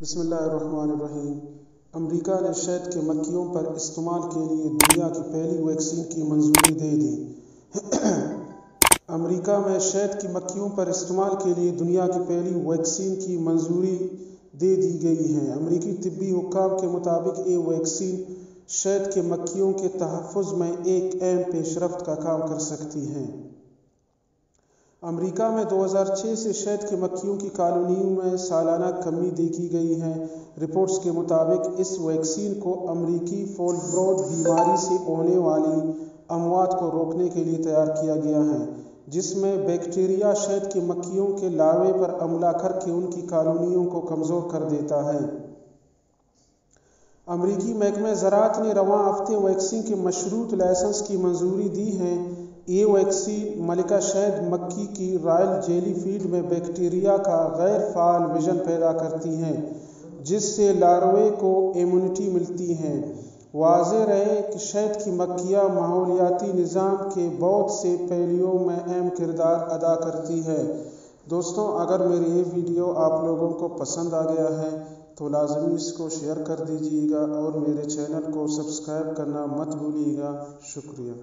बिस्मिल्लाहिर्रहमानिर्रहीम। अमेरिका ने शहद के मक्खियों पर इस्तेमाल के लिए दुनिया की पहली वैक्सीन की मंजूरी दे दी। अमेरिका में शहद की मक्खियों पर इस्तेमाल के लिए दुनिया की पहली वैक्सीन की मंजूरी दे दी गई है। अमेरिकी तिब्बी हुक्काम के मुताबिक ये वैक्सीन शहद के मक्खियों के तहफ़्फ़ुज़ में एक अहम पेशरफ्त का काम कर सकती है। अमेरिका में 2006 से शहद की मक्खियों की कॉलोनियों में सालाना कमी देखी गई है। रिपोर्ट्स के मुताबिक इस वैक्सीन को अमेरिकी फॉलब्रोड बीमारी से होने वाली अमवात को रोकने के लिए तैयार किया गया है, जिसमें बैक्टीरिया शहद की मक्खियों के लार्वे पर हमला करके उनकी कॉलोनियों को कमज़ोर कर देता है। अमेरिकी महकमे ज़राअत ने रवां हफ्ते वैक्सीन के मशरूत लाइसेंस की मंजूरी दी है। ये वैक्सीन मलिका शहद मक्खी की रॉयल जेलीफीड में बैक्टीरिया का गैर फ़ाल विजन पैदा करती है, जिससे लार्वे को इम्यूनिटी मिलती है। वाज़ेह रहे कि शहद की मक्खियाँ माहौलियाती निज़ाम के बहुत से पहलुओं में अहम किरदार अदा करती है। दोस्तों, अगर मेरी ये वीडियो आप लोगों को पसंद आ गया है तो लाजमी इसको शेयर कर दीजिएगा और मेरे चैनल को सब्सक्राइब करना मत भूलिएगा। शुक्रिया।